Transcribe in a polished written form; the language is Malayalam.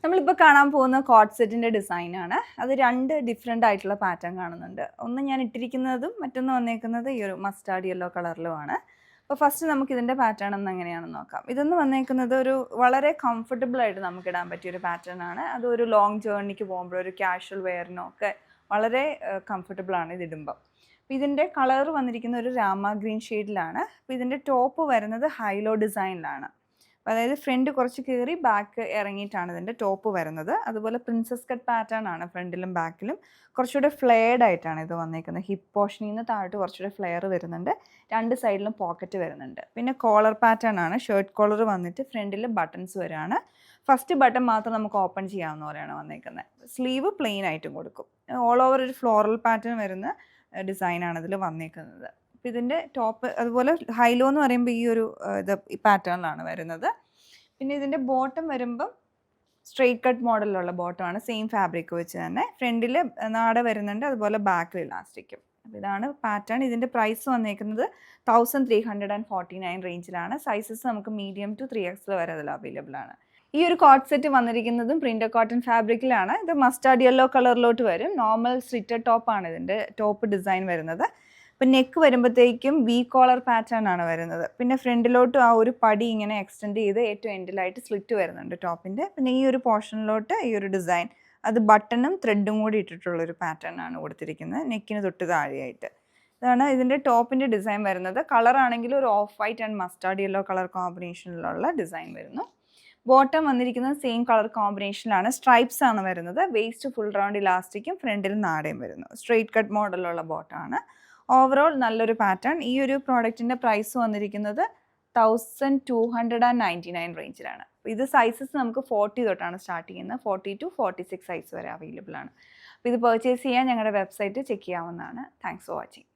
നമ്മളിപ്പോൾ കാണാൻ പോകുന്ന കോട്ട് സെറ്റിൻ്റെ ഡിസൈനാണ്. അത് രണ്ട് ഡിഫറെൻ്റ് ആയിട്ടുള്ള പാറ്റേൺ കാണുന്നുണ്ട്. ഒന്ന് ഞാൻ ഇട്ടിരിക്കുന്നതും മറ്റൊന്ന് വന്നേക്കുന്നത് ഈ ഒരു മസ്റ്റാർഡ് യെല്ലോ കളറിലുമാണ്. അപ്പോൾ ഫസ്റ്റ് നമുക്കിതിൻ്റെ പാറ്റേൺ ഒന്ന് എങ്ങനെയാണെന്ന് നോക്കാം. ഇതൊന്ന് വന്നേക്കുന്നത് ഒരു വളരെ കംഫർട്ടബിൾ ആയിട്ട് നമുക്ക് ഇടാൻ പറ്റിയൊരു പാറ്റേൺ ആണ്. അത് ഒരു ലോങ് ജേർണിക്ക് പോകുമ്പോൾ ഒരു കാഷ്വൽ വെയറിനോ ഒക്കെ വളരെ കംഫർട്ടബിൾ ആണ് ഇതിടുമ്പം. അപ്പോൾ ഇതിൻ്റെ കളർ വന്നിരിക്കുന്ന ഒരു രാമ ഗ്രീൻ ഷെയ്ഡിലാണ്. അപ്പോൾ ഇതിൻ്റെ ടോപ്പ് വരുന്നത് ഹൈലോ ഡിസൈനിലാണ്. അതായത് ഫ്രണ്ട് കുറച്ച് കയറി ബാക്ക് ഇറങ്ങിയിട്ടാണ് ഇതിൻ്റെ ടോപ്പ് വരുന്നത്. അതുപോലെ പ്രിൻസസ് കട്ട് പാറ്റേൺ ആണ് ഫ്രണ്ടിലും ബാക്കിലും. കുറച്ചുകൂടെ ഫ്ലെയർഡ് ആയിട്ടാണ് ഇത് വന്നേക്കുന്നത്. ഹിപ്പ് പോർഷനിൽ നിന്ന് താഴോട്ട് കുറച്ചുകൂടെ ഫ്ലെയർ വരുന്നുണ്ട്. രണ്ട് സൈഡിലും പോക്കറ്റ് വരുന്നുണ്ട്. പിന്നെ കോളർ പാറ്റേൺ ആണ്. ഷർട്ട് കോളർ വന്നിട്ട് ഫ്രണ്ടിൽ ബട്ടൺസ് വരികയാണ്. ഫസ്റ്റ് ബട്ടൺ മാത്രം നമുക്ക് ഓപ്പൺ ചെയ്യാവുന്ന പോലെയാണ് വന്നേക്കുന്നത്. സ്ലീവ് പ്ലെയിൻ ആയിട്ടും കൊടുക്കും. ഓൾ ഓവർ ഒരു ഫ്ലോറൽ പാറ്റേൺ വരുന്ന ഡിസൈനാണ് ഇതിൽ വന്നേക്കുന്നത്. അപ്പോൾ ഇതിൻ്റെ ടോപ്പ് അതുപോലെ ഹൈലോ എന്ന് പറയുമ്പോൾ ഈ ഒരു ഈ പാറ്റേണിലാണ് വരുന്നത്. പിന്നെ ഇതിൻ്റെ ബോട്ടം വരുമ്പം സ്ട്രെയിറ്റ് കട്ട് മോഡലിലുള്ള ബോട്ടമാണ്. സെയിം ഫാബ്രിക് വെച്ച് തന്നെ ഫ്രണ്ടിൽ നാട വരുന്നുണ്ട്. അതുപോലെ ബാക്കിൽ ഇലാസ്റ്റിക്കും. അപ്പോൾ ഇതാണ് പാറ്റേൺ. ഇതിൻ്റെ പ്രൈസ് വന്നേക്കുന്നത് 1349 റേഞ്ചിലാണ്. സൈസസ് നമുക്ക് മീഡിയം ടു 3X വരെ അതിൽ അവൈലബിൾ ആണ്. ഈ ഒരു കോട്ട് സെറ്റ് വന്നിരിക്കുന്നതും പ്രിൻ്റർ കോട്ടൺ ഫാബ്രിക്കിലാണ്. ഇത് മസ്റ്റാർഡ് യെല്ലോ കളറിലോട്ട് വരും. നോർമൽ സ്ലിറ്റഡ് ടോപ്പാണ് ഇതിൻ്റെ ടോപ്പ് ഡിസൈൻ വരുന്നത്. ഇപ്പം നെക്ക് വരുമ്പോഴത്തേക്കും വി കോളർ പാറ്റേൺ ആണ് വരുന്നത്. പിന്നെ ഫ്രണ്ടിലോട്ട് ആ ഒരു പടി ഇങ്ങനെ എക്സ്റ്റെൻഡ് ചെയ്ത് ഏറ്റവും എൻഡിലായിട്ട് സ്ലിറ്റ് വരുന്നുണ്ട് ടോപ്പിൻ്റെ. പിന്നെ ഈ ഒരു പോർഷനിലോട്ട് ഈ ഒരു ഡിസൈൻ അത് ബട്ടണും ത്രെഡും കൂടി ഇട്ടിട്ടുള്ളൊരു പാറ്റേൺ ആണ് കൊടുത്തിരിക്കുന്നത് നെക്കിന് തൊട്ട് താഴെയായിട്ട്. ഇതാണ് ഇതിൻ്റെ ടോപ്പിൻ്റെ ഡിസൈൻ വരുന്നത്. കളറാണെങ്കിൽ ഒരു off white and mustard yellow colour കോമ്പിനേഷനിലുള്ള ഡിസൈൻ വരുന്നു. ബോട്ടം വന്നിരിക്കുന്നത് സെയിം കളർ കോമ്പിനേഷനിലാണ്. സ്ട്രൈപ്സ് ആണ് വരുന്നത്. വേസ്റ്റ് ഫുൾ റൗണ്ട് ഇലാസ്റ്റിക്കും ഫ്രണ്ടിൽ നാടയും വരുന്നു. സ്ട്രെയിറ്റ് കട്ട് മോഡലുള്ള ബോട്ടമാണ്. ഓവറോൾ നല്ലൊരു പാറ്റേൺ. ഈ ഒരു പ്രോഡക്റ്റിൻ്റെ പ്രൈസ് വന്നിരിക്കുന്നത് 1299 റേഞ്ചിലാണ്. ഇത് സൈസസ് നമുക്ക് 40 തൊട്ടാണ് സ്റ്റാർട്ട് ചെയ്യുന്നത്. 40 to 46 സൈസ് വരെ അവൈലബിൾ ആണ്. അപ്പോൾ ഇത് പർച്ചേസ് ചെയ്യാൻ ഞങ്ങളുടെ വെബ്സൈറ്റ് ചെക്ക് ചെയ്യാവുന്നതാണ്. Thanks for watching.